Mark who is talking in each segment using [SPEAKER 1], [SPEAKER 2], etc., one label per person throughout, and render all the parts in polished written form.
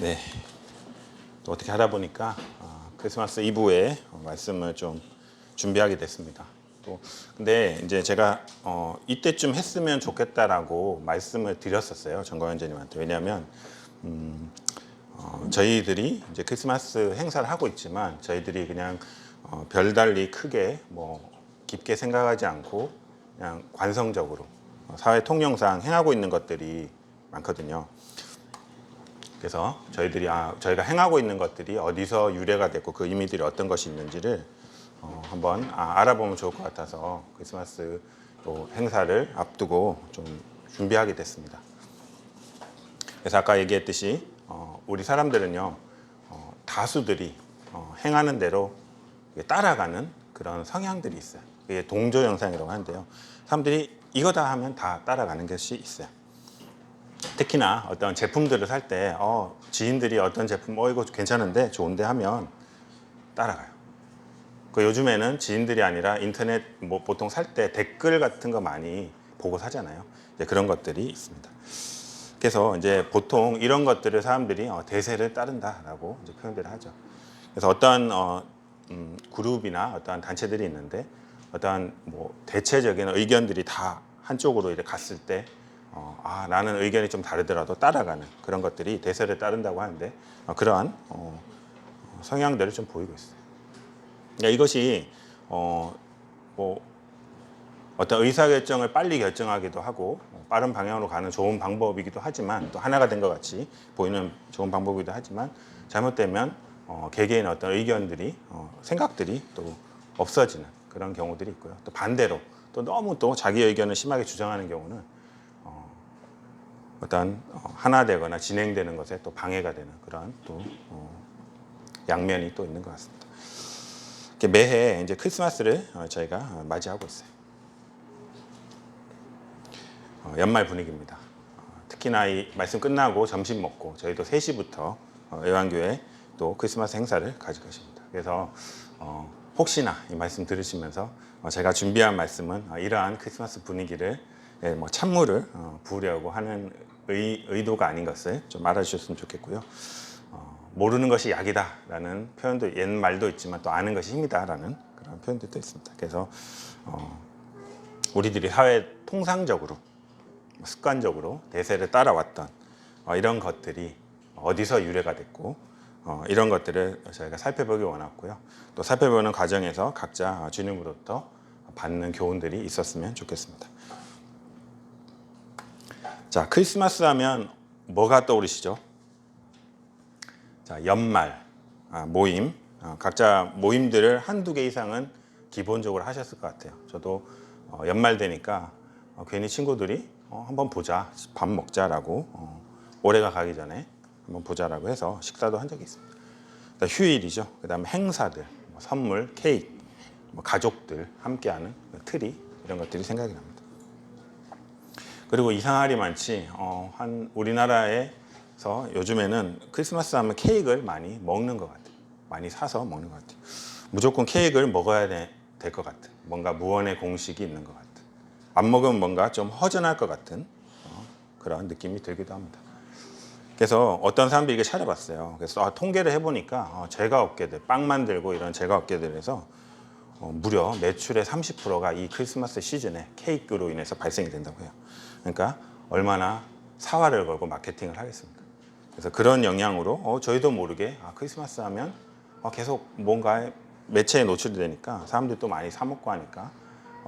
[SPEAKER 1] 네, 또 어떻게 하다 보니까 크리스마스 이브에 말씀을 좀 준비하게 됐습니다. 또 근데 이제 제가 이때쯤 했으면 좋겠다라고 말씀을 드렸었어요, 정광현재님한테. 왜냐하면 저희들이 이제 크리스마스 행사를 하고 있지만 저희들이 그냥 별달리 크게 뭐 깊게 생각하지 않고 그냥 관성적으로 사회 통념상 행하고 있는 것들이 많거든요. 그래서 저희가 행하고 있는 것들이 어디서 유래가 됐고 그 의미들이 어떤 것이 있는지를 한번 알아보면 좋을 것 같아서 크리스마스 또 행사를 앞두고 좀 준비하게 됐습니다. 그래서 아까 얘기했듯이 우리 사람들은요, 다수들이 행하는 대로 따라가는 그런 성향들이 있어요. 이게 동조영상이라고 하는데요. 사람들이 이거다 하면 다 따라가는 것이 있어요. 특히나 어떤 제품들을 살 때 지인들이 어떤 제품 이거 괜찮은데 좋은데 하면 따라가요. 그 요즘에는 지인들이 아니라 인터넷 뭐 보통 살 때 댓글 같은 거 많이 보고 사잖아요. 이제 그런 것들이 있습니다. 그래서 이제 보통 이런 것들을 사람들이 대세를 따른다라고 이제 표현들을 하죠. 그래서 어떤 그룹이나 어떤 단체들이 있는데 어떤 뭐 대체적인 의견들이 다 한쪽으로 이렇게 갔을 때 나는 의견이 좀 다르더라도 따라가는 그런 것들이 대세를 따른다고 하는데 그러한 성향들을 좀 보이고 있어요. 그러니까 이것이 뭐 어떤 의사결정을 빨리 결정하기도 하고 빠른 방향으로 가는 좋은 방법이기도 하지만 또 하나가 된 것 같이 보이는 좋은 방법이기도 하지만 잘못되면 개개인 어떤 의견들이 생각들이 또 없어지는 그런 경우들이 있고요. 또 반대로 또 너무 또 자기 의견을 심하게 주장하는 경우는 어떤 하나 되거나 진행되는 것에 또 방해가 되는 그런 또 양면이 또 있는 것 같습니다. 매해 이제 크리스마스를 저희가 맞이하고 있어요. 연말 분위기입니다. 특히나 이 말씀 끝나고 점심 먹고 저희도 3시부터 애완교회 또 크리스마스 행사를 가지고 계십니다. 그래서 혹시나 이 말씀 들으시면서 제가 준비한 말씀은 이러한 크리스마스 분위기를 뭐 찬물을 부으려고 하는 의도가 아닌 것을 좀 알아주셨으면 좋겠고요. 모르는 것이 약이다라는 표현도 옛말도 있지만 또 아는 것이 힘이다라는 그런 표현들도 있습니다. 그래서 우리들이 사회 통상적으로 습관적으로 대세를 따라왔던 이런 것들이 어디서 유래가 됐고 이런 것들을 저희가 살펴보기 원했고요. 또 살펴보는 과정에서 각자 주님으로부터 받는 교훈들이 있었으면 좋겠습니다. 자, 크리스마스 하면 뭐가 떠오르시죠? 자, 연말 모임, 각자 모임들을 한두 개 이상은 기본적으로 하셨을 것 같아요. 저도 연말 되니까 괜히 친구들이 한번 보자, 밥 먹자라고 올해가 가기 전에 한번 보자라고 해서 식사도 한 적이 있습니다. 휴일이죠. 그다음에 행사들, 뭐 선물, 케이크, 뭐 가족들 함께하는 트리 이런 것들이 생각이 납니다. 그리고 이상할이 많지 한 우리나라에서 요즘에는 크리스마스 하면 케이크를 많이 먹는 것 같아요. 많이 사서 먹는 것 같아요. 무조건 케이크를 먹어야 될 것 같은 뭔가 무언의 공식이 있는 것 같아요. 안 먹으면 뭔가 좀 허전할 것 같은 그런 느낌이 들기도 합니다. 그래서 어떤 사람들이 이게 찾아봤어요. 그래서 통계를 해보니까 제과업계들, 빵 만들고 이런 제과업계들에서 무려 매출의 30%가 이 크리스마스 시즌에 케이크로 인해서 발생이 된다고 해요. 그러니까 얼마나 사활을 걸고 마케팅을 하겠습니까? 그래서 그런 영향으로 저희도 모르게 크리스마스 하면 계속 뭔가 매체에 노출이 되니까 사람들도 많이 사 먹고 하니까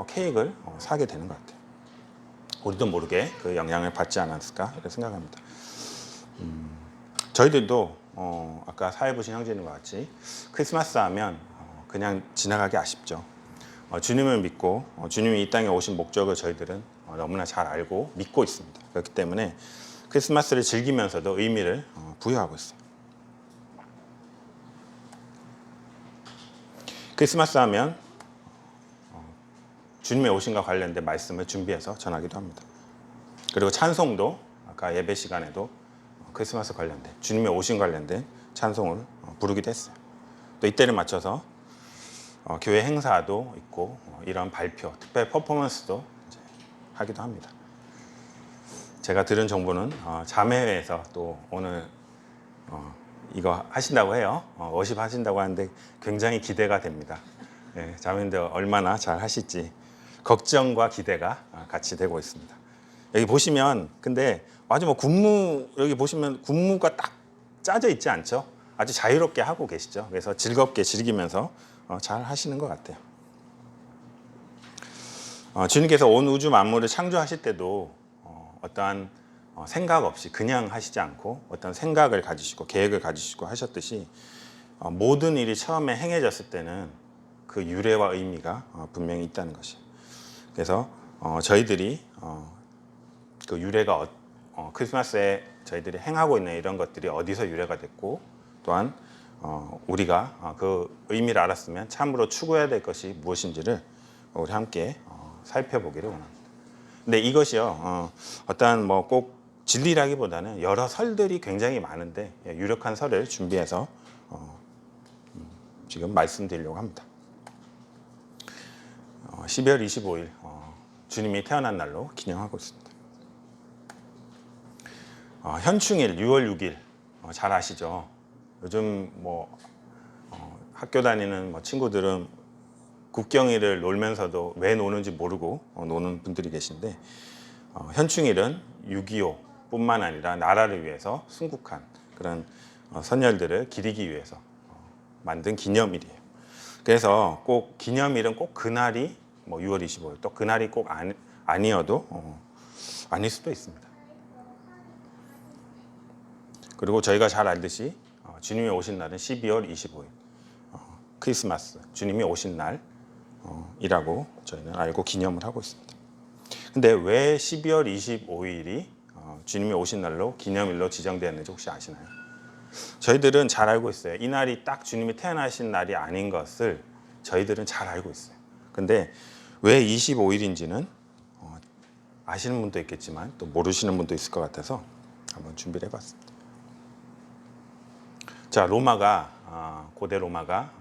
[SPEAKER 1] 케이크를 사게 되는 것 같아요. 우리도 모르게 그 영향을 받지 않았을까 이렇게 생각합니다. 저희들도 아까 사회부신 형제님과 같이 크리스마스 하면 그냥 지나가기 아쉽죠. 주님을 믿고 주님이 이 땅에 오신 목적을 저희들은 너무나 잘 알고 믿고 있습니다. 그렇기 때문에 크리스마스를 즐기면서도 의미를 부여하고 있어요. 크리스마스 하면 주님의 오심과 관련된 말씀을 준비해서 전하기도 합니다. 그리고 찬송도 아까 예배 시간에도 크리스마스 관련된 주님의 오심 관련된 찬송을 부르기도 했어요. 또 이때를 맞춰서 교회 행사도 있고 이런 발표, 특별 퍼포먼스도 이제 하기도 합니다. 제가 들은 정보는 자매회에서 또 오늘 이거 하신다고 해요. 워십 하신다고 하는데 굉장히 기대가 됩니다. 예, 자매님들 얼마나 잘 하실지 걱정과 기대가 같이 되고 있습니다. 여기 보시면 근데 아주 뭐 군무 여기 보시면 군무가 딱 짜져 있지 않죠? 아주 자유롭게 하고 계시죠. 그래서 즐겁게 즐기면서 잘 하시는 것 같아요. 주님께서 온 우주 만물을 창조하실 때도 어떠한 생각 없이 그냥 하시지 않고 어떤 생각을 가지시고 계획을 가지시고 하셨듯이 모든 일이 처음에 행해졌을 때는 그 유래와 의미가 분명히 있다는 것이에요. 그래서 저희들이 그 유래가 크리스마스에 저희들이 행하고 있는 이런 것들이 어디서 유래가 됐고 또한 우리가 그 의미를 알았으면 참으로 추구해야 될 것이 무엇인지를 우리 함께 살펴보기를 원합니다. 근데 이것이요 어떠한 뭐 꼭 진리라기보다는 여러 설들이 굉장히 많은데 유력한 설을 준비해서 지금 말씀드리려고 합니다. 12월 25일 주님이 태어난 날로 기념하고 있습니다. 현충일 6월 6일 잘 아시죠? 요즘 뭐 학교 다니는 뭐 친구들은 국경일을 놀면서도 왜 노는지 모르고 노는 분들이 계신데 현충일은 6.25 뿐만 아니라 나라를 위해서 순국한 그런 선열들을 기리기 위해서 만든 기념일이에요. 그래서 꼭 기념일은 꼭 그날이 뭐 6월 25일 또 그날이 꼭 아니어도 아닐 수도 있습니다. 그리고 저희가 잘 알듯이 주님이 오신 날은 12월 25일 크리스마스 주님이 오신 날이라고 저희는 알고 기념을 하고 있습니다. 근데 왜 12월 25일이 주님이 오신 날로 기념일로 지정되었는지 혹시 아시나요? 저희들은 잘 알고 있어요. 이 날이 딱 주님이 태어나신 날이 아닌 것을 저희들은 잘 알고 있어요. 근데 왜 25일인지는 아시는 분도 있겠지만 또 모르시는 분도 있을 것 같아서 한번 준비를 해봤습니다. 자, 로마가 고대 로마가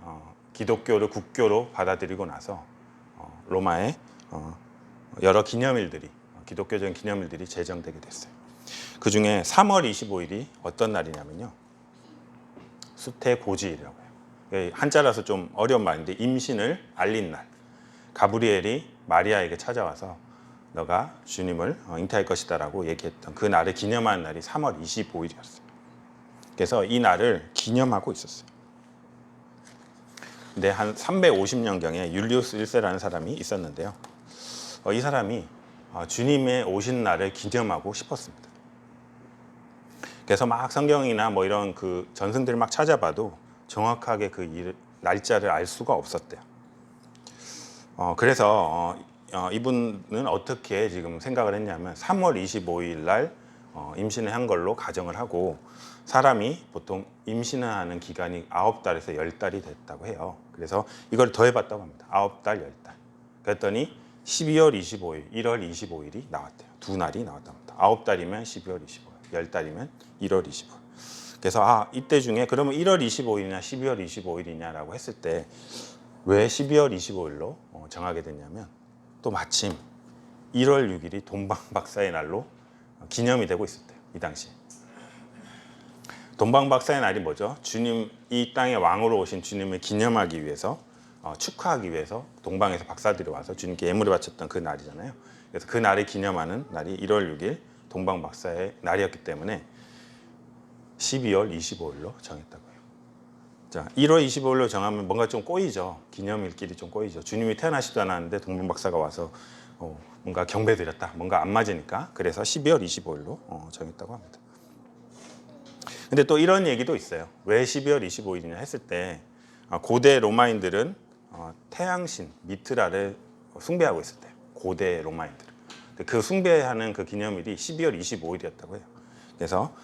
[SPEAKER 1] 기독교를 국교로 받아들이고 나서 로마에 여러 기념일들이 기독교적인 기념일들이 제정되게 됐어요. 그 중에 3월 25일이 어떤 날이냐면요. 수태고지일이라고 해요. 한자라서 좀 어려운 말인데 임신을 알린 날. 가브리엘이 마리아에게 찾아와서 너가 주님을 잉태할 것이다라고 얘기했던 그 날을 기념하는 날이 3월 25일이었어요. 그래서 이 날을 기념하고 있었어요. 근데 한 350년경에 율리우스 1세라는 사람이 있었는데요. 이 사람이 주님의 오신 날을 기념하고 싶었습니다. 그래서 막 성경이나 뭐 이런 그 전승들을 막 찾아봐도 정확하게 그 날짜를 알 수가 없었대요. 그래서 이분은 어떻게 지금 생각을 했냐면 3월 25일 날 임신을 한 걸로 가정을 하고 사람이 보통 임신을 하는 기간이 9달에서 10달이 됐다고 해요. 그래서 이걸 더해봤다고 합니다. 9달, 10달. 그랬더니 12월 25일, 1월 25일이 나왔대요. 두 날이 나왔다고 합니다. 9달이면 12월 25일, 10달이면 1월 25일. 그래서 이때 중에 그러면 1월 25일이냐 12월 25일이냐라고 했을 때 왜 12월 25일로 정하게 됐냐면 또 마침 1월 6일이 동방박사의 날로 기념이 되고 있었대요. 이 당시에. 동방박사의 날이 뭐죠? 주님, 이 땅에 왕으로 오신 주님을 기념하기 위해서 축하하기 위해서 동방에서 박사들이 와서 주님께 예물을 바쳤던 그 날이잖아요. 그래서 그 날을 기념하는 날이 1월 6일 동방박사의 날이었기 때문에 12월 25일로 정했다고 해요. 자, 1월 25일로 정하면 뭔가 좀 꼬이죠. 기념일끼리 좀 꼬이죠. 주님이 태어나시도 않았는데 동방박사가 와서 뭔가 경배드렸다. 뭔가 안 맞으니까. 그래서 12월 25일로 정했다고 합니다. 근데 또 이런 얘기도 있어요. 왜 12월 25일이냐 했을 때 고대 로마인들은 태양신 미트라를 숭배하고 있었대요. 고대 로마인들은. 그 숭배하는 그 기념일이 12월 25일이었다고 해요. 그래서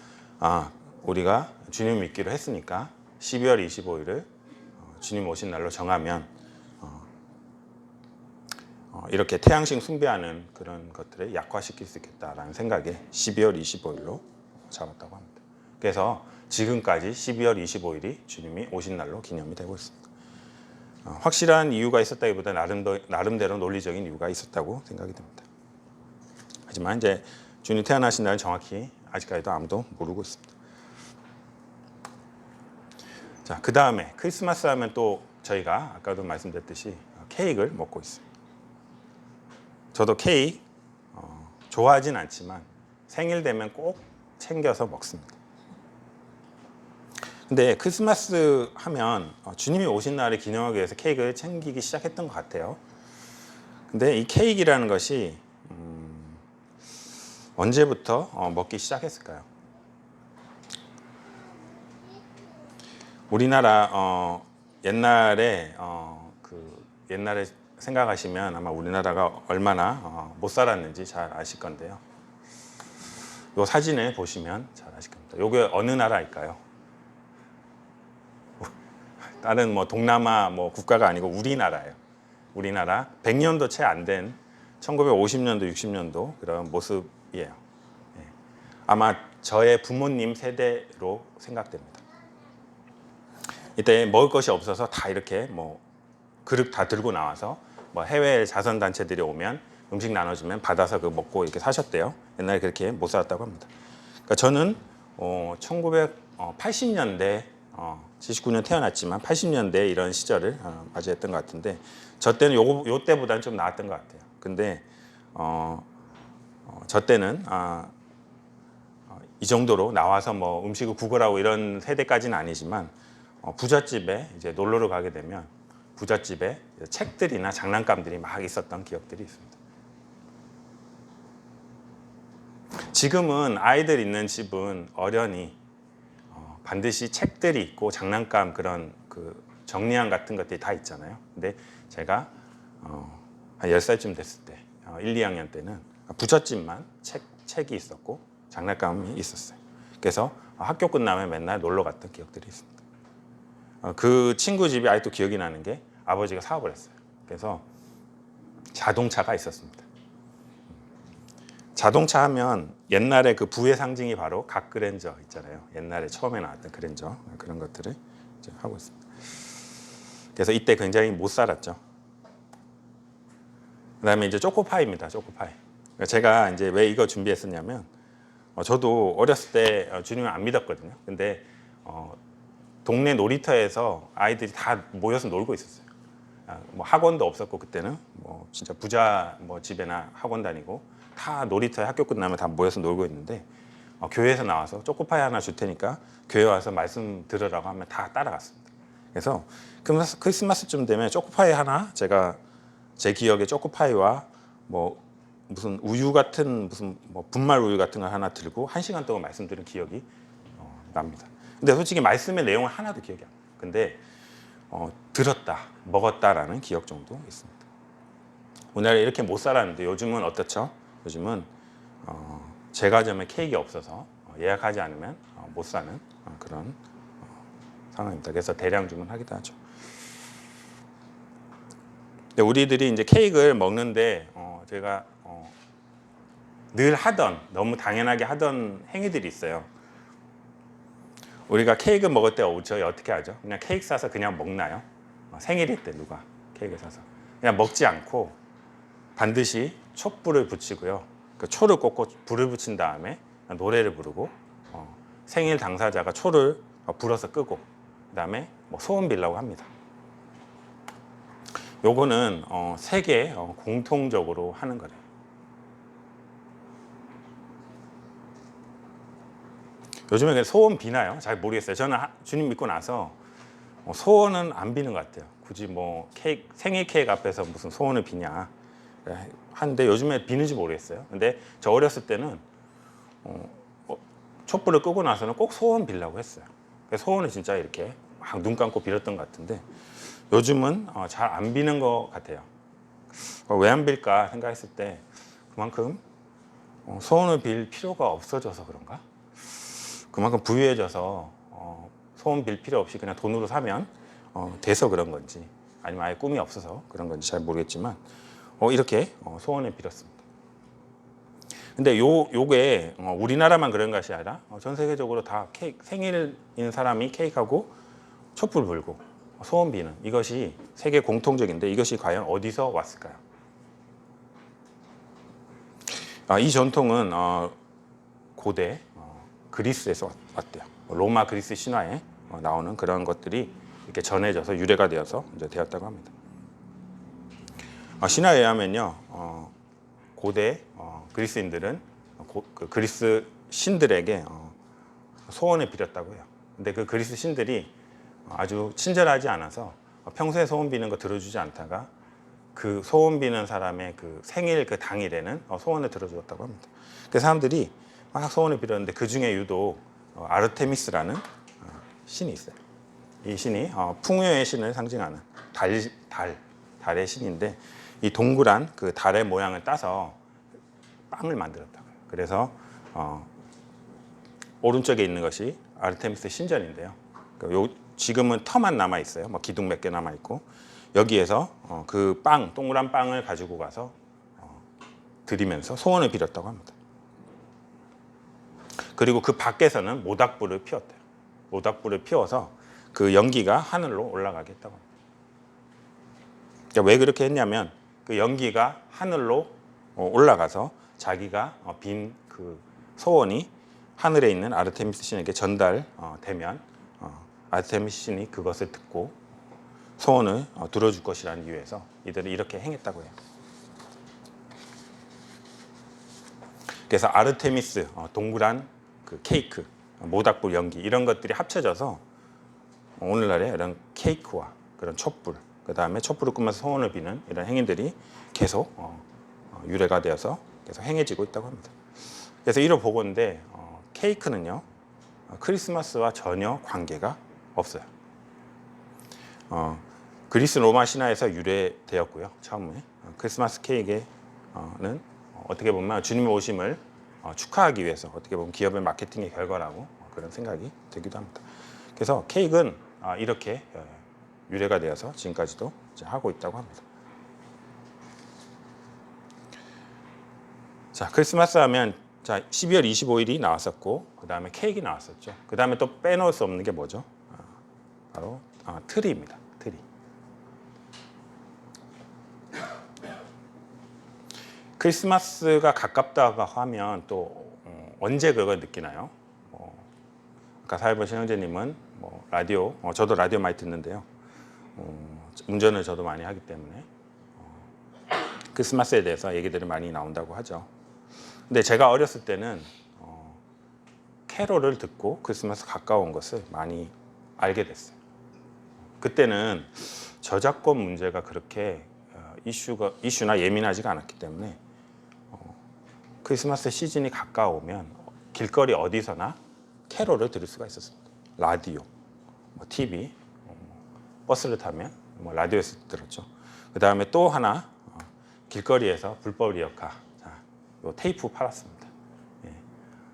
[SPEAKER 1] 우리가 주님 믿기로 했으니까 12월 25일을 주님 오신 날로 정하면 이렇게 태양신 숭배하는 그런 것들을 약화시킬 수 있겠다라는 생각에 12월 25일로 잡았다고 합니다. 그래서 지금까지 12월 25일이 주님이 오신 날로 기념이 되고 있습니다. 확실한 이유가 있었다기보다 나름대로 논리적인 이유가 있었다고 생각이 됩니다. 하지만 이제 주님 태어나신 날은 정확히 아직까지도 아무도 모르고 있습니다. 자, 그 다음에 크리스마스 하면 또 저희가 아까도 말씀드렸듯이 케이크를 먹고 있어요. 저도 케이크 좋아하진 않지만 생일 되면 꼭 챙겨서 먹습니다. 근데 크리스마스 하면 주님이 오신 날을 기념하기 위해서 케이크를 챙기기 시작했던 것 같아요. 근데 이 케이크라는 것이 언제부터 먹기 시작했을까요? 우리나라 옛날에 옛날에 생각하시면 아마 우리나라가 얼마나 못 살았는지 잘 아실 건데요. 이 사진을 보시면 잘 아실 겁니다. 이게 어느 나라일까요? 다른 뭐 동남아 뭐 국가가 아니고 우리나라예요. 우리나라 100년도 채 안 된 1950년도, 60년도 그런 모습이에요. 예. 아마 저의 부모님 세대로 생각됩니다. 이때 먹을 것이 없어서 다 이렇게 뭐 그릇 다 들고 나와서 뭐 해외 자선 단체들이 오면 음식 나눠주면 받아서 그 먹고 이렇게 사셨대요. 옛날에 그렇게 못 살았다고 합니다. 그러니까 저는 1980년대 79년 태어났지만 80년대 이런 시절을 맞이했던 것 같은데 저 때는 요 때보다는 좀 나았던 것 같아요. 근데 저 때는 이 정도로 나와서 뭐 음식을 구걸하고 이런 세대까지는 아니지만 부잣집에 이제 놀러를 가게 되면 부잣집에 책들이나 장난감들이 막 있었던 기억들이 있습니다. 지금은 아이들 있는 집은 어련히 반드시 책들이 있고 장난감 그런 그 정리함 같은 것들이 다 있잖아요. 근데 제가 한 10살쯤 됐을 때 1, 2학년 때는 부잣집만 책이 있었고 장난감이 있었어요. 그래서 학교 끝나면 맨날 놀러 갔던 기억들이 있습니다. 그 친구 집이 아직도 기억이 나는 게 아버지가 사업을 했어요. 그래서 자동차가 있었습니다. 자동차 하면 옛날에 그 부의 상징이 바로 각 그랜저 있잖아요. 옛날에 처음에 나왔던 그랜저 그런 것들을 이제 하고 있습니다. 그래서 이때 굉장히 못 살았죠. 그다음에 이제 초코파이입니다. 초코파이. 제가 이제 왜 이거 준비했었냐면 저도 어렸을 때 주님을 안 믿었거든요. 근데 동네 놀이터에서 아이들이 다 모여서 놀고 있었어요. 뭐 학원도 없었고 그때는 뭐 진짜 부자 뭐 집에나 학원 다니고 다 놀이터에 학교 끝나면 다 모여서 놀고 있는데 교회에서 나와서 초코파이 하나 줄 테니까 교회 와서 말씀 들으라고 하면 다 따라갔습니다. 그래서 크리스마스쯤 되면 초코파이 하나 제가 제 기억에 초코파이와 뭐 무슨 우유 같은 무슨 뭐 분말 우유 같은 걸 하나 들고 1시간 동안 말씀 들은 기억이 납니다. 근데 솔직히 말씀의 내용은 하나도 기억이 안 나요. 근데 들었다, 먹었다라는 기억 정도 있습니다. 오늘 이렇게 못 살았는데 요즘은 어떻죠? 요즘은 제과점에 케이크가 없어서 예약하지 않으면 못 사는 그런 상황입니다. 그래서 대량 주문하기도 하죠. 근데 우리들이 이제 케이크를 먹는데 제가 늘 하던 너무 당연하게 하던 행위들이 있어요. 우리가 케이크 먹을 때 저희 어떻게 하죠? 그냥 케이크 사서 그냥 먹나요? 생일일 때 누가 케이크 사서 그냥 먹지 않고 반드시 촛불을 붙이고요. 그 초를 꽂고 불을 붙인 다음에 노래를 부르고 생일 당사자가 초를 불어서 끄고 그다음에 뭐 소원 빌라고 합니다. 요거는 세계 공통적으로 하는 거래요. 요즘에 소원 비나요? 잘 모르겠어요. 저는 주님 믿고 나서 소원은 안 비는 것 같아요. 굳이 뭐 생일 케이크 앞에서 무슨 소원을 비냐 하는데 요즘에 비는지 모르겠어요. 근데 저 어렸을 때는 촛불을 끄고 나서는 꼭 소원 빌라고 했어요. 소원을 진짜 이렇게 막 눈 감고 빌었던 것 같은데 요즘은 잘 안 비는 것 같아요. 왜 안 빌까 생각했을 때 그만큼 소원을 빌 필요가 없어져서 그런가? 그만큼 부유해져서 소원 빌 필요 없이 그냥 돈으로 사면 돼서 그런 건지 아니면 아예 꿈이 없어서 그런 건지 잘 모르겠지만 이렇게 소원을 빌었습니다. 근데 요게 우리나라만 그런 것이 아니라 전 세계적으로 다 생일인 사람이 케이크하고 촛불 불고 소원 비는 이것이 세계 공통적인데 이것이 과연 어디서 왔을까요? 이 전통은 고대 그리스에서 왔대요. 로마 그리스 신화에 나오는 그런 것들이 이렇게 전해져서 유래가 되어서 이제 되었다고 합니다. 신화에 의하면요, 고대 그리스인들은 그 그리스 신들에게 소원을 빌었다고 해요. 근데 그 그리스 신들이 아주 친절하지 않아서 평소에 소원 비는 거 들어주지 않다가 그 소원 비는 사람의 그 생일 그 당일에는 소원을 들어주었다고 합니다. 그 사람들이 막 소원을 빌었는데 그 중에 유독 아르테미스라는 신이 있어요. 이 신이 풍요의 신을 상징하는 달의 신인데, 이 동그란 그 달의 모양을 따서 빵을 만들었다고요. 그래서 오른쪽에 있는 것이 아르테미스 신전인데요. 지금은 터만 남아 있어요. 뭐 기둥 몇 개 남아 있고, 여기에서 그 동그란 빵을 가지고 가서 드리면서 소원을 빌었다고 합니다. 그리고 그 밖에서는 모닥불을 피웠대요. 모닥불을 피워서 그 연기가 하늘로 올라가게 했다고 합니다. 그러니까 왜 그렇게 했냐면 그 연기가 하늘로 올라가서 자기가 빈 그 소원이 하늘에 있는 아르테미스 신에게 전달되면 아르테미스 신이 그것을 듣고 소원을 들어줄 것이라는 이유에서 이들은 이렇게 행했다고 해요. 그래서 아르테미스, 동그란 그 케이크, 모닥불 연기 이런 것들이 합쳐져서 오늘날의 이런 케이크와 그런 촛불, 그 다음에 촛불을 끄면서 소원을 비는 이런 행위들이 계속 유래가 되어서 계속 행해지고 있다고 합니다. 그래서 이런 보고인데 케이크는요, 크리스마스와 전혀 관계가 없어요. 그리스 로마 신화에서 유래되었고요. 처음에 크리스마스 케이크는 어떻게 보면 주님의 오심을 축하하기 위해서 어떻게 보면 기업의 마케팅의 결과라고 그런 생각이 들기도 합니다. 그래서 케이크는 이렇게 유래가 되어서 지금까지도 하고 있다고 합니다. 자, 크리스마스 하면 12월 25일이 나왔었고, 그 다음에 케이크 나왔었죠. 그 다음에 또 빼놓을 수 없는 게 뭐죠? 바로 트리입니다. 트리. 크리스마스가 가깝다고 하면 또 언제 그걸 느끼나요? 아까 사회보신 형제님은 라디오, 저도 라디오 많이 듣는데요. 운전을 저도 많이 하기 때문에 크리스마스에 대해서 얘기들이 많이 나온다고 하죠. 근데 제가 어렸을 때는 캐롤을 듣고 크리스마스 가까운 것을 많이 알게 됐어요. 그때는 저작권 문제가 그렇게 이슈나 예민하지가 않았기 때문에 크리스마스 시즌이 가까우면 길거리 어디서나 캐롤을 들을 수가 있었습니다. 라디오, TV, 버스를 타면 라디오에서 들었죠. 그 다음에 또 하나 길거리에서 불법 리어카, 요 테이프 팔았습니다. 예.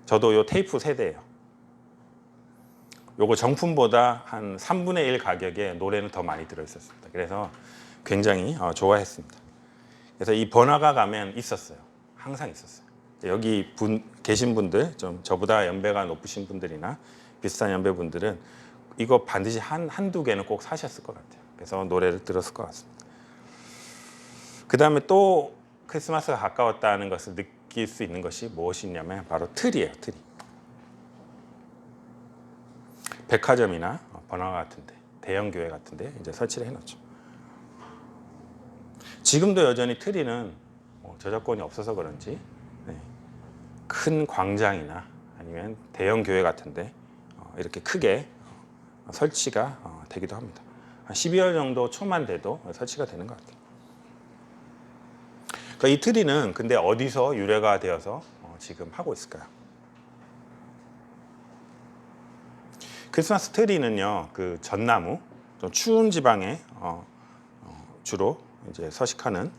[SPEAKER 1] 저도 요 테이프 세대예요. 요거 정품보다 한 3분의 1 가격에 노래는 더 많이 들어있었습니다. 그래서 굉장히 좋아했습니다. 그래서 이 번화가 가면 있었어요. 항상 있었어요. 여기 계신 분들, 좀 저보다 연배가 높으신 분들이나 비슷한 연배 분들은 이거 반드시 한두 개는 꼭 사셨을 것 같아요. 그래서 노래를 들었을 것 같습니다. 그 다음에 또 크리스마스가 가까웠다는 것을 느낄 수 있는 것이 무엇이냐면 바로 트리예요. 트리. 백화점이나 번화가 같은데, 대형 교회 같은데 이제 설치를 해놓죠. 지금도 여전히 트리는 저작권이 없어서 그런지 큰 광장이나 아니면 대형 교회 같은데 이렇게 크게 설치가 되기도 합니다. 한 12월 정도 초만 돼도 설치가 되는 것 같아요. 그러니까 이 트리는 근데 어디서 유래가 되어서 지금 하고 있을까요? 크리스마스 트리는요, 그 전나무, 좀 추운 지방에 주로 이제 서식하는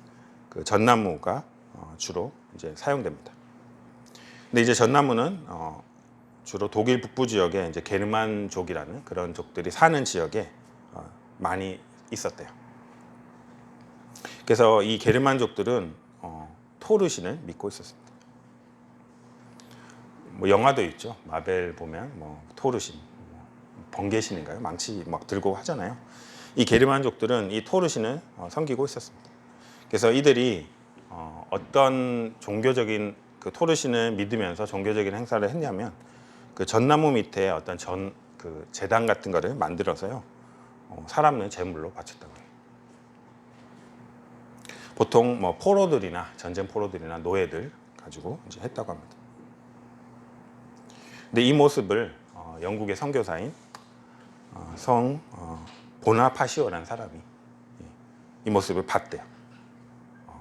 [SPEAKER 1] 그 전나무가 주로 이제 사용됩니다. 근데 이제 전나무는 주로 독일 북부 지역에 이제 게르만족이라는 그런 족들이 사는 지역에 많이 있었대요. 그래서 이 게르만족들은 토르신을 믿고 있었습니다. 영화도 있죠. 마벨 보면 토르신, 번개신인가요? 망치 막 들고 하잖아요. 이 게르만족들은 이 토르신을 섬기고 있었습니다. 그래서 이들이 어떤 종교적인 그 토르신을 믿으면서 종교적인 행사를 했냐면 그 전나무 밑에 어떤 그 제단 같은 거를 만들어서요. 사람을 제물로 바쳤다고 해요. 보통 뭐 포로들이나 전쟁 포로들이나 노예들 가지고 이제 했다고 합니다. 근데 이 모습을 영국의 선교사인 성 보나파시오라는 사람이 이 모습을 봤대요.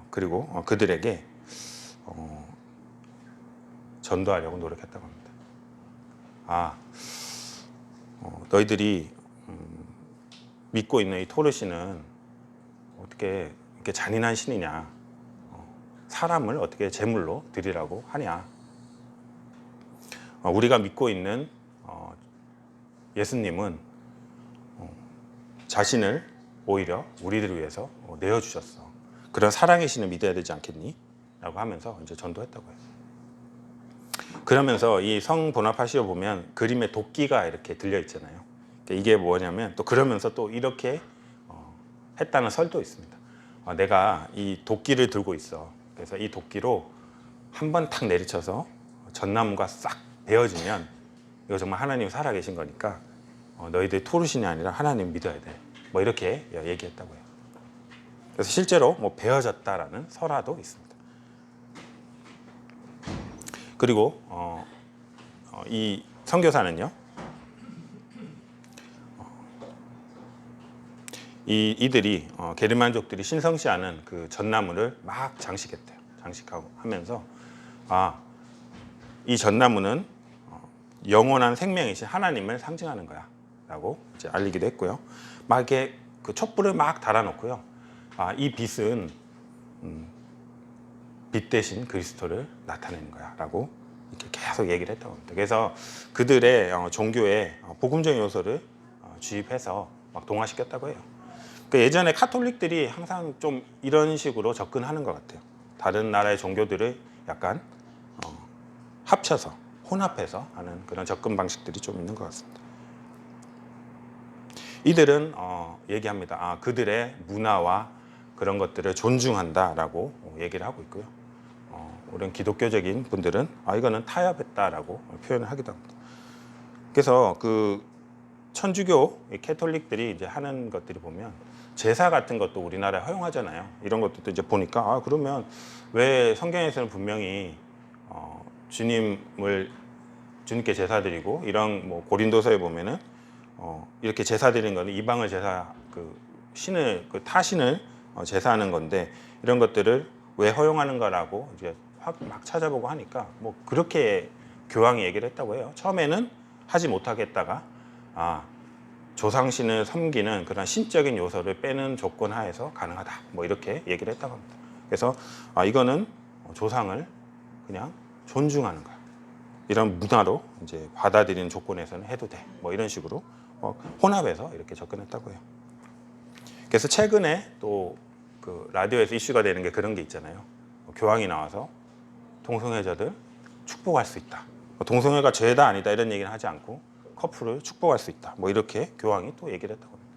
[SPEAKER 1] 그리고 그들에게 전도하려고 노력했다고 합니다. 너희들이 믿고 있는 이 토르신은 어떻게 이렇게 잔인한 신이냐? 사람을 어떻게 제물로 드리라고 하냐? 우리가 믿고 있는 예수님은 자신을 오히려 우리들을 위해서 내어주셨어. 그런 사랑의 신을 믿어야 되지 않겠니? 라고 하면서 이제 전도했다고 해요. 그러면서 이 성 보나파시오 보면 그림에 도끼가 이렇게 들려 있잖아요. 이게 뭐냐면 또 그러면서 또 이렇게 했다는 설도 있습니다. 내가 이 도끼를 들고 있어. 그래서 이 도끼로 한 번 탁 내리쳐서 전나무가 싹 베어지면 이거 정말 하나님 살아계신 거니까 너희들 토르신이 아니라 하나님 믿어야 돼. 뭐 이렇게 얘기했다고 해요. 그래서 실제로 뭐 베어졌다라는 설화도 있습니다. 그리고 이 선교사는요, 이들이 게르만족들이 신성시하는 그 전나무를 막 장식했대요. 장식하고 하면서 이 전나무는 영원한 생명이신 하나님을 상징하는 거야라고 이제 알리기도 했고요. 막 이렇게 그 촛불을 막 달아놓고요. 이 빛은 빛 대신 그리스도를 나타내는 거야라고 이렇게 계속 얘기를 했다고 합니다. 그래서 그들의 종교에 복음적인 요소를 주입해서 막 동화시켰다고 해요. 그 예전에 카톨릭들이 항상 좀 이런 식으로 접근하는 것 같아요. 다른 나라의 종교들을 약간 합쳐서 혼합해서 하는 그런 접근 방식들이 좀 있는 것 같습니다. 이들은 얘기합니다. 그들의 문화와 그런 것들을 존중한다라고 얘기를 하고 있고요. 우리는 기독교적인 분들은 이거는 타협했다라고 표현을 하기도 합니다. 그래서 그 천주교 캐톨릭들이 이제 하는 것들이 보면 제사 같은 것도 우리나라에 허용하잖아요. 이런 것도 이제 보니까 그러면 왜 성경에서는 분명히 주님께 제사 드리고 이런 뭐 고린도서에 보면은 이렇게 제사 드리는 거는 이방을 제사 신을 타신을 제사하는 건데 이런 것들을 왜 허용하는 거라고 이제 막 찾아보고 하니까 뭐 그렇게 교황이 얘기를 했다고 해요. 처음에는 하지 못하겠다가 조상신을 섬기는 그런 신적인 요소를 빼는 조건 하에서 가능하다. 뭐 이렇게 얘기를 했다고 합니다. 그래서 이거는 조상을 그냥 존중하는 거야. 이런 문화로 이제 받아들이는 조건에서는 해도 돼. 뭐 이런 식으로 혼합해서 이렇게 접근했다고 해요. 그래서 최근에 또 그 라디오에서 이슈가 되는 게 그런 게 있잖아요. 교황이 나와서 동성애자들 축복할 수 있다. 동성애가 죄다 아니다 이런 얘기는 하지 않고 커플을 축복할 수 있다. 뭐 이렇게 교황이 또 얘기를 했다고 합니다.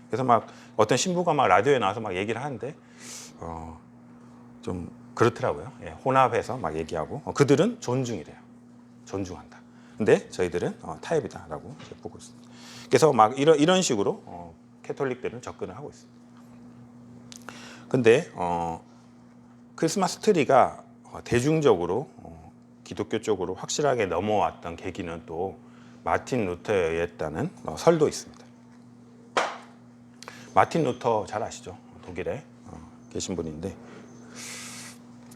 [SPEAKER 1] 그래서 막 어떤 신부가 막 라디오에 나와서 막 얘기를 하는데 좀 그렇더라고요. 혼합해서 막 얘기하고 그들은 존중이래요. 존중한다. 근데 저희들은 타협이다라고 보고 있습니다. 그래서 막 이런 식으로 캐톨릭들은 접근을 하고 있습니다. 근데 크리스마스 트리가 대중적으로 기독교 쪽으로 확실하게 넘어왔던 계기는 또 마틴 루터에 의했다는 설도 있습니다. 마틴 루터 잘 아시죠? 독일에 계신 분인데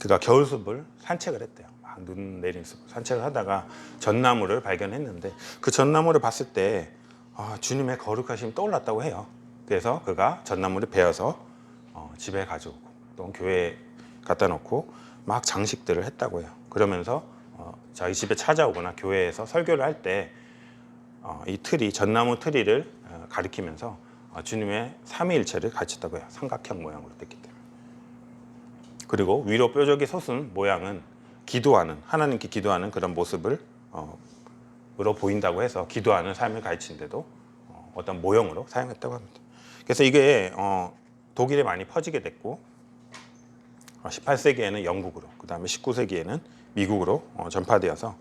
[SPEAKER 1] 그가 겨울숲을 산책을 했대요. 눈 내린 숲 산책을 하다가 전나무를 발견했는데 그 전나무를 봤을 때 주님의 거룩하심이 떠올랐다고 해요. 그래서 그가 전나무를 베어서 집에 가져오고 또 교회에 갖다 놓고 막 장식들을 했다고 해요. 그러면서 자기 집에 찾아오거나 교회에서 설교를 할 때 이 트리, 전나무 트리를 가리키면서 주님의 삼위일체를 가르쳤다고 해요. 삼각형 모양으로 됐기 때문에. 그리고 위로 뾰족이 솟은 모양은 기도하는, 하나님께 기도하는 그런 모습을 으로 보인다고 해서 기도하는 삶을 가르치는데도 어떤 모형으로 사용했다고 합니다. 그래서 이게 독일에 많이 퍼지게 됐고 18세기에는 영국으로, 그 다음에 19세기에는 미국으로 전파되어서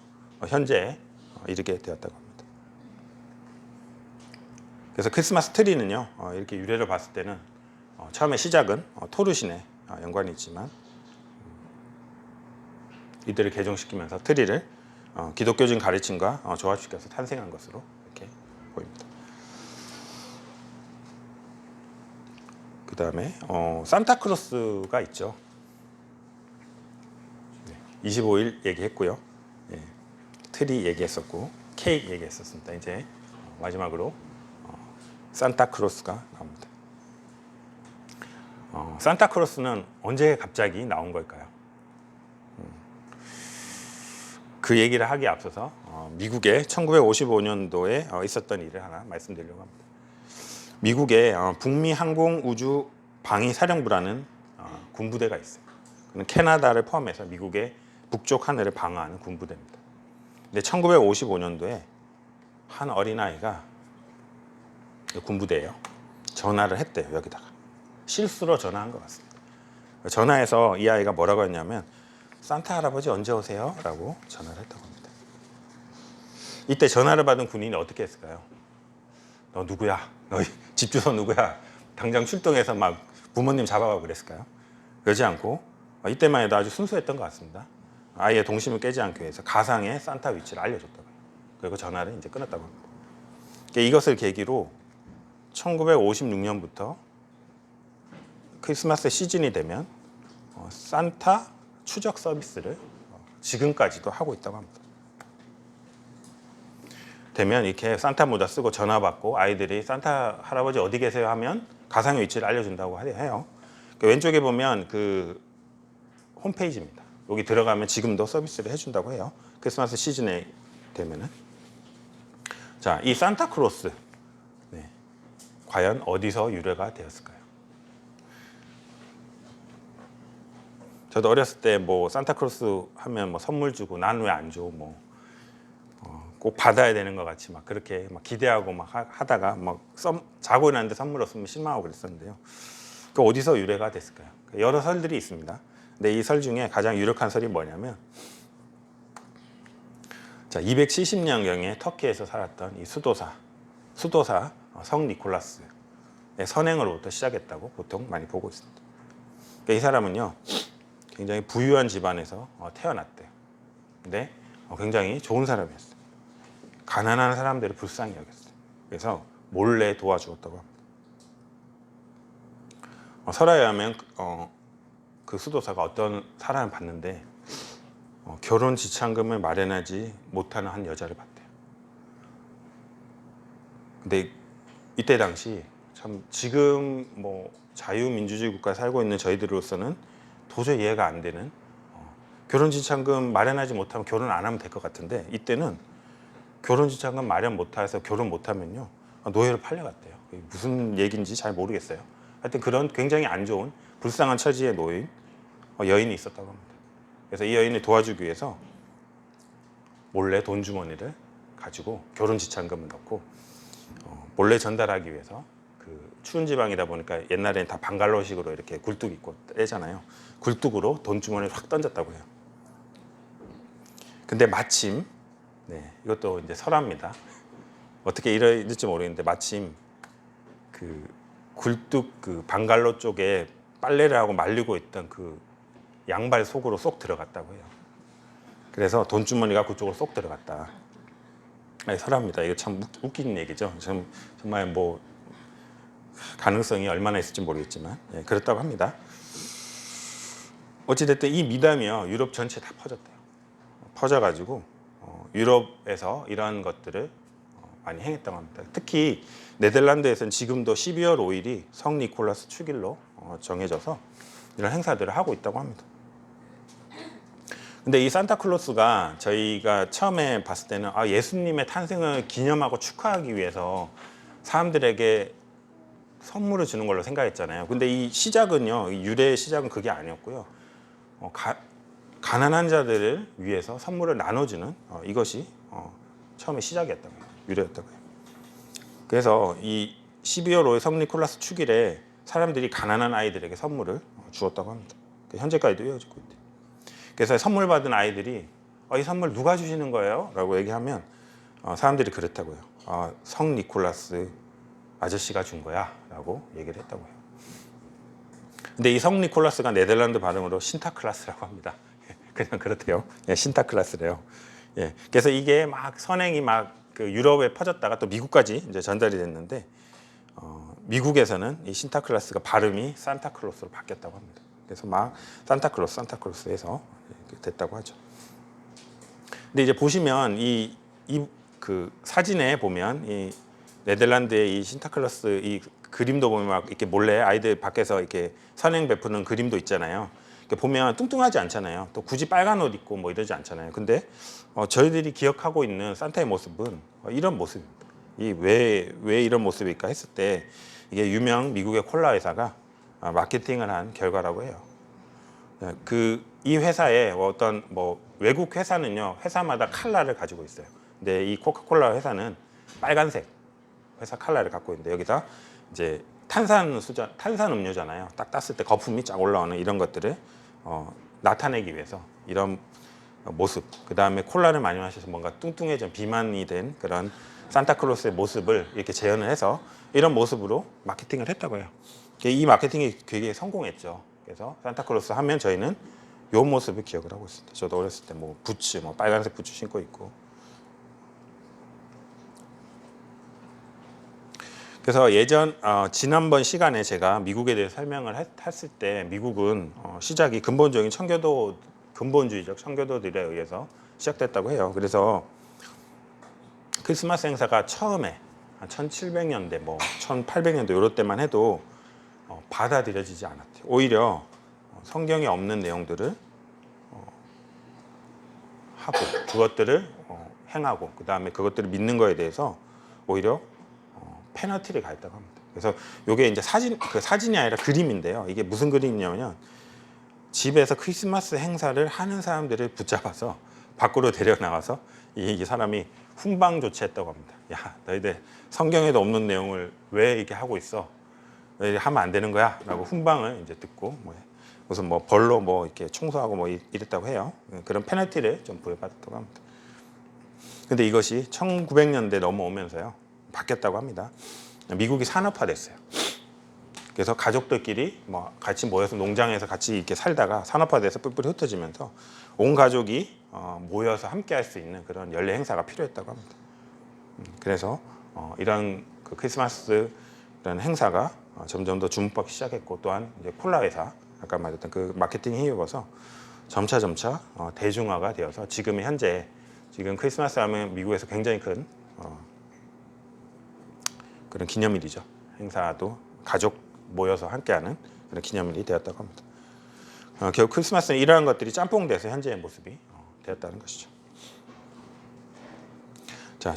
[SPEAKER 1] 현재 이르게 되었다고 합니다. 그래서 크리스마스 트리는요, 이렇게 유래를 봤을 때는 처음에 시작은 토르신에 연관이 있지만 이들을 개종시키면서 트리를 기독교적인 가르침과 조합시켜서 탄생한 것으로 이렇게 보입니다. 그 다음에 산타크로스가 있죠. 25일 얘기했고요. 예, 트리 얘기했었고 케이크 얘기했었습니다. 이제 마지막으로 산타크로스가 나옵니다. 산타크로스는 언제 갑자기 나온 걸까요? 그 얘기를 하기에 앞서서 미국의 1955년도에 있었던 일을 하나 말씀드리려고 합니다. 미국의 북미 항공우주 방위사령부라는 군부대가 있어요. 그는 캐나다를 포함해서 미국의 북쪽 하늘을 방어하는 군부대입니다. 근데 1955년도에 한 어린아이가 군부대예요. 전화를 했대요. 여기다가 실수로 전화한 것 같습니다. 전화해서 이 아이가 뭐라고 했냐면 산타 할아버지 언제 오세요? 라고 전화를 했다고 합니다. 이때 전화를 받은 군인이 어떻게 했을까요? 너 누구야? 너 집 주소 누구야? 당장 출동해서 막 부모님 잡아가고 그랬을까요? 그러지 않고 이때만 해도 아주 순수했던 것 같습니다. 아이의 동심을 깨지 않기 위해서 가상의 산타 위치를 알려줬다고요. 그리고 전화를 이제 끊었다고 합니다. 이것을 계기로 1956년부터 크리스마스 시즌이 되면 산타 추적 서비스를 지금까지도 하고 있다고 합니다. 되면 이렇게 산타 모자 쓰고 전화 받고 아이들이 산타 할아버지 어디 계세요 하면 가상의 위치를 알려준다고 해요. 왼쪽에 보면 그 홈페이지입니다. 여기 들어가면 지금도 서비스를 해준다고 해요. 크리스마스 시즌에 되면은. 자, 이 산타크로스 과연 어디서 유래가 되었을까요? 저도 어렸을 때 뭐 산타크로스 하면 뭐 선물 주고 난 왜 안 줘? 뭐 꼭 받아야 되는 것 같이 막 그렇게 막 기대하고 막 하다가 막 자고 일어났는데 선물 없으면 실망하고 그랬었는데요. 그 어디서 유래가 됐을까요? 여러 설들이 있습니다. 근데 이 설 중에 가장 유력한 설이 뭐냐면, 자, 270년경에 터키에서 살았던 이 수도사 성 니콜라스의 선행으로부터 시작했다고 보통 많이 보고 있습니다. 이 사람은요, 굉장히 부유한 집안에서 태어났대요. 근데 굉장히 좋은 사람이었어요. 가난한 사람들을 불쌍히 여겼어요. 그래서 몰래 도와주었다고 합니다. 설화에 의하면 그 수도사가 어떤 사람을 봤는데 결혼 지참금을 마련하지 못하는 한 여자를 봤대요. 근데 이때 당시 참 지금 뭐 자유민주주의 국가에 살고 있는 저희들로서는 도저히 이해가 안 되는, 결혼 지참금 마련하지 못하면 결혼 안 하면 될 것 같은데 이때는 결혼 지참금 마련 못해서 결혼 못하면요 노예로 팔려갔대요. 무슨 얘기인지 잘 모르겠어요. 하여튼 그런 굉장히 안 좋은 불쌍한 처지에 놓인 여인이 있었다고 합니다. 그래서 이 여인을 도와주기 위해서 몰래 돈 주머니를 가지고 결혼 지참금을 넣고 몰래 전달하기 위해서, 그 추운 지방이다 보니까 옛날에는 다 방갈로식으로 이렇게 굴뚝 입고 떼잖아요. 굴뚝으로 돈 주머니를 확 던졌다고 해요. 근데 마침 이것도 이제 설화입니다. 어떻게 이럴지 모르겠는데 마침 그 굴뚝 그 방갈로 쪽에 빨래를 하고 말리고 있던 그 양발 속으로 쏙 들어갔다고 해요. 그래서 돈 주머니가 그쪽으로 쏙 들어갔다. 설화입니다. 이거 참 웃긴 얘기죠. 정말 뭐 가능성이 얼마나 있을지 모르겠지만 그렇다고 합니다. 어찌됐든 이 미담이요 유럽 전체에 다 퍼졌대요. 퍼져가지고 유럽에서 이러한 것들을 많이 행했다고 합니다. 특히 네덜란드에서는 지금도 12월 5일이 성 니콜라스 축일로 정해져서 이런 행사들을 하고 있다고 합니다. 근데 이 산타클로스가 저희가 처음에 봤을 때는 예수님의 탄생을 기념하고 축하하기 위해서 사람들에게 선물을 주는 걸로 생각했잖아요. 근데 이 시작은요, 이 유래의 시작은 그게 아니었고요. 가난한 자들을 위해서 선물을 나눠주는 이것이 처음에 시작이었다고 해요. 유래였다고 해요. 그래서 이 12월 5일 성 니콜라스 축일에 사람들이 가난한 아이들에게 선물을 주었다고 합니다. 현재까지도 이어지고 있대요. 그래서 선물 받은 아이들이 이 선물 누가 주시는 거예요? 라고 얘기하면 사람들이 그렇다고요. 성 니콜라스 아저씨가 준 거야 라고 얘기를 했다고 해요. 근데 이 성 니콜라스가 네덜란드 발음으로 신타클라스라고 합니다. 그냥 그렇대요. 예, 신타클라스래요. 예, 그래서 이게 막 선행이 막 그 유럽에 퍼졌다가 또 미국까지 이제 전달이 됐는데 미국에서는 이 신타클라스가 발음이 산타클로스로 바뀌었다고 합니다. 그래서 막 산타클로스 해서 됐다고 하죠. 근데 이제 보시면 이 그 사진에 보면 이 네덜란드의 이 신타클로스 이 그림도 보면 막 이렇게 몰래 아이들 밖에서 이렇게 선행 베푸는 그림도 있잖아요. 보면 뚱뚱하지 않잖아요. 또 굳이 빨간 옷 입고 뭐 이러지 않잖아요. 근데 저희들이 기억하고 있는 산타의 모습은 이런 모습입니다. 이 왜 이런 모습일까 했을 때 이게 유명 미국의 콜라 회사가 마케팅을 한 결과라고 해요. 이 회사의 어떤 뭐 외국 회사는요 회사마다 컬러를 가지고 있어요. 근데 이 코카콜라 회사는 빨간색 회사 컬러를 갖고 있는데 여기다 이제 탄산 음료잖아요. 딱 땄을 때 거품이 쫙 올라오는 이런 것들을 나타내기 위해서 이런 모습, 그 다음에 콜라를 많이 마셔서 뭔가 뚱뚱해진 비만이 된 그런 산타클로스의 모습을 이렇게 재현을 해서 이런 모습으로 마케팅을 했다고 해요. 이 마케팅이 되게 성공했죠. 그래서 산타클로스 하면 저희는 이 모습을 기억을 하고 있습니다. 저도 어렸을 때 뭐 부츠, 뭐 빨간색 부츠 신고 있고. 그래서 지난번 시간에 제가 미국에 대해 설명을 했을 때 미국은 시작이 근본적인 근본주의적 청교도들에 의해서 시작됐다고 해요. 그래서 크리스마스 행사가 처음에 한 1700년대, 뭐 1800년대 이럴 때만 해도 받아들여지지 않았대요. 오히려 성경에 없는 내용들을 하고 그것들을 행하고 그 다음에 그것들을 믿는 거에 대해서 오히려 페널티를 가했다고 합니다. 그래서 이게 이제 사진이 아니라 그림인데요. 이게 무슨 그림이냐면 집에서 크리스마스 행사를 하는 사람들을 붙잡아서 밖으로 데려 나가서 이 사람이 훈방 조치했다고 합니다. 야, 너희들 성경에도 없는 내용을 왜 이렇게 하고 있어? 너희들 하면 안 되는 거야? 라고 훈방을 이제 듣고 무슨 뭐 벌로 뭐 이렇게 청소하고 뭐 이랬다고 해요. 그런 페널티를 좀 부여받았다고 합니다. 근데 이것이 1900년대 넘어오면서요 바뀌었다고 합니다. 미국이 산업화됐어요. 그래서 가족들끼리 뭐 같이 모여서 농장에서 같이 이렇게 살다가 산업화돼서 뿔뿔이 흩어지면서 온 가족이 모여서 함께 할 수 있는 그런 연례 행사가 필요했다고 합니다. 그래서 이런 그 크리스마스 이런 행사가 점점 더 주목받기 시작했고 또한 이제 콜라 회사 아까 말했던 그 마케팅에 힘입어서 점차 대중화가 되어서 현재 지금 크리스마스 하면 미국에서 굉장히 큰 그런 기념일이죠. 행사도 가족 모여서 함께하는 그런 기념일이 되었다고 합니다. 결국 크리스마스는 이러한 것들이 짬뽕돼서 현재의 모습이 되었다는 것이죠. 자,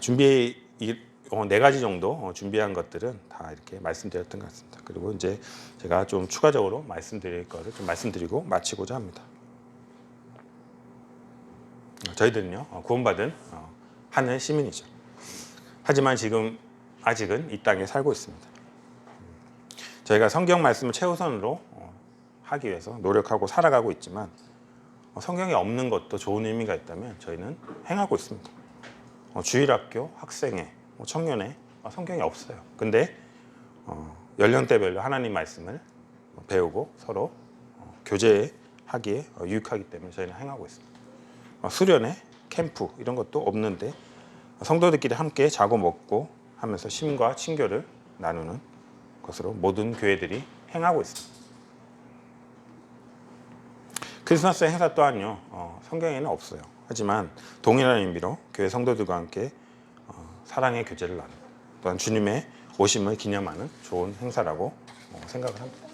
[SPEAKER 1] 네 가지 정도 준비한 것들은 다 이렇게 말씀드렸던 것 같습니다. 그리고 이제 제가 좀 추가적으로 말씀드릴 거를 좀 말씀드리고 마치고자 합니다. 저희들은요 구원받은 하늘 시민이죠. 하지만 지금 아직은 이 땅에 살고 있습니다. 저희가 성경 말씀을 최우선으로 하기 위해서 노력하고 살아가고 있지만 성경에 없는 것도 좋은 의미가 있다면 저희는 행하고 있습니다. 주일학교, 학생회, 청년회 성경이 없어요. 근데 연령대별로 하나님 말씀을 배우고 서로 교제하기에 유익하기 때문에 저희는 행하고 있습니다. 수련회, 캠프 이런 것도 없는데 성도들끼리 함께 자고 먹고 하면서 심과 친교를 나누는 것으로 모든 교회들이 행하고 있습니다. 크리스마스 행사 또한요 성경에는 없어요. 하지만 동일한 의미로 교회 성도들과 함께 사랑의 교제를 나누고 또한 주님의 오심을 기념하는 좋은 행사라고 생각을 합니다.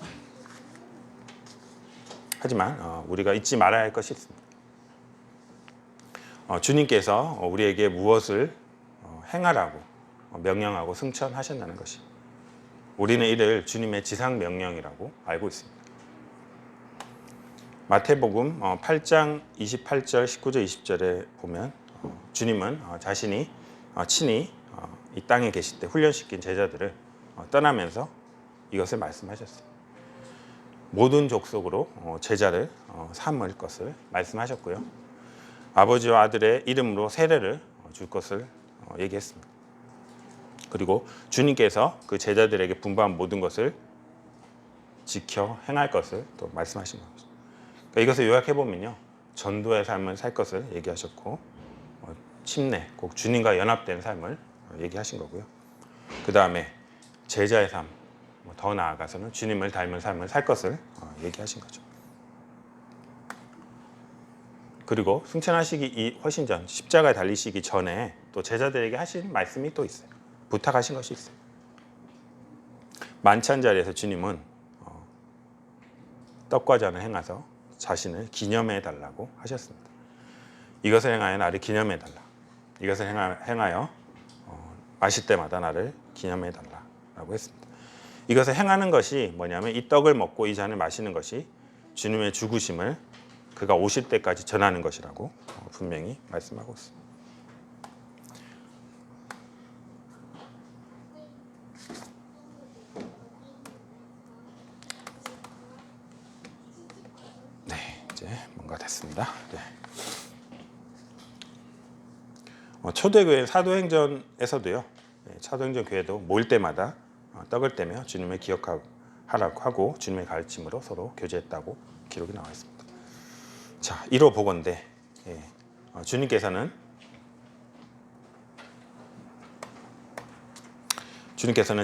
[SPEAKER 1] 하지만 우리가 잊지 말아야 할 것이 있습니다. 주님께서 우리에게 무엇을 행하라고 명령하고 승천하셨다는 것이 우리는 이를 주님의 지상 명령이라고 알고 있습니다. 마태복음 8장 28절, 19절, 20절에 보면 주님은 자신이 친히 이 땅에 계실 때 훈련시킨 제자들을 떠나면서 이것을 말씀하셨어요. 모든 족속으로 제자를 삼을 것을 말씀하셨고요. 아버지와 아들의 이름으로 세례를 줄 것을 얘기했습니다. 그리고 주님께서 그 제자들에게 분부한 모든 것을 지켜 행할 것을 또 말씀하신 겁니다. 그러니까 이것을 요약해 보면요, 전도의 삶을 살 것을 얘기하셨고, 침례, 꼭 주님과 연합된 삶을 얘기하신 거고요. 그 다음에 제자의 삶, 더 나아가서는 주님을 닮은 삶을 살 것을 얘기하신 거죠. 그리고 승천하시기 훨씬 전, 십자가에 달리시기 전에 또 제자들에게 하신 말씀이 또 있어요. 부탁하신 것이 있어요. 만찬 자리에서 주님은 떡과 잔을 행하서 자신을 기념해 달라고 하셨습니다. 이것을 행하여 나를 기념해 달라. 이것을 행하여 마실 때마다 나를 기념해 달라라고 했습니다. 이것을 행하는 것이 뭐냐면 이 떡을 먹고 이 잔을 마시는 것이 주님의 죽으심을 그가 오실 때까지 전하는 것이라고 분명히 말씀하고 있습니다. 네, 이제 뭔가 됐습니다. 네. 초대교회 사도행전에서도요, 사도행전 교회도 모일 때마다 떡을 떼며 주님을 기억하라고 하고 주님의 가르침으로 서로 교제했다고 기록이 나와 있습니다. 자, 1호 보건대, 주님께서는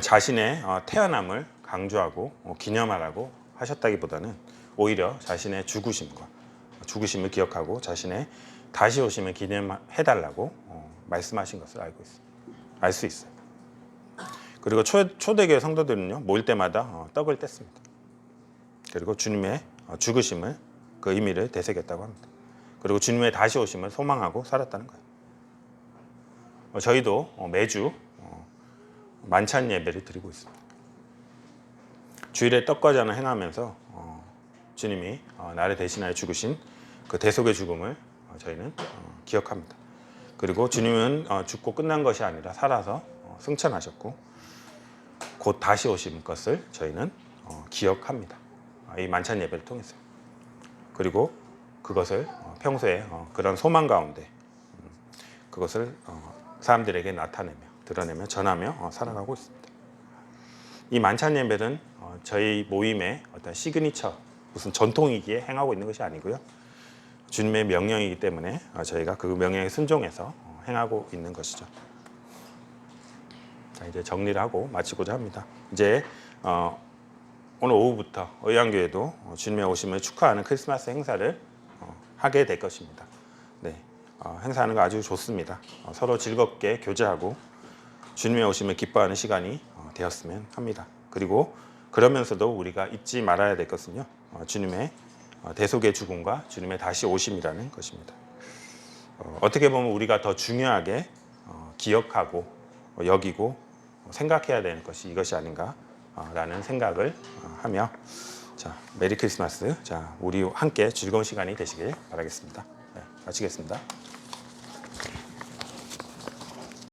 [SPEAKER 1] 자신의 태어남을 강조하고 기념하라고 하셨다기보다는 오히려 자신의 죽으심을 기억하고 자신의 다시 오심을 기념해달라고 말씀하신 것을 알 수 있어요. 그리고 초대교회 성도들은요, 모일 때마다 떡을 뗐습니다. 그리고 주님의 죽으심을, 그 의미를 되새겼다고 합니다. 그리고 주님의 다시 오심을 소망하고 살았다는 거예요. 저희도 매주 만찬 예배를 드리고 있습니다. 주일에 떡과 잔을 행하면서 주님이 나를 대신하여 죽으신 그 대속의 죽음을 저희는 기억합니다. 그리고 주님은 죽고 끝난 것이 아니라 살아서 승천하셨고 곧 다시 오실 것을 저희는 기억합니다. 이 만찬 예배를 통해서. 그리고 그것을 평소에 그런 소망 가운데 그것을 사람들에게 나타내며 드러내며 전하며 살아가고 있습니다. 이 만찬 예배는 저희 모임의 어떤 시그니처, 무슨 전통이기에 행하고 있는 것이 아니고요, 주님의 명령이기 때문에 저희가 그 명령에 순종해서 행하고 있는 것이죠. 자, 이제 정리를 하고 마치고자 합니다. 이제 오늘 오후부터 의향교회도 주님의 오심을 축하하는 크리스마스 행사를 하게 될 것입니다. 네, 행사하는 거 아주 좋습니다. 서로 즐겁게 교제하고 주님의 오심을 기뻐하는 시간이 되었으면 합니다. 그리고 그러면서도 우리가 잊지 말아야 될 것은요, 주님의 대속의 죽음과 주님의 다시 오심이라는 것입니다. 어떻게 보면 우리가 더 중요하게 기억하고 여기고 생각해야 되는 것이 이것이 아닌가라는 생각을 하며, 자, 메리 크리스마스. 자, 우리 함께 즐거운 시간이 되시길 바라겠습니다. 네, 마치겠습니다.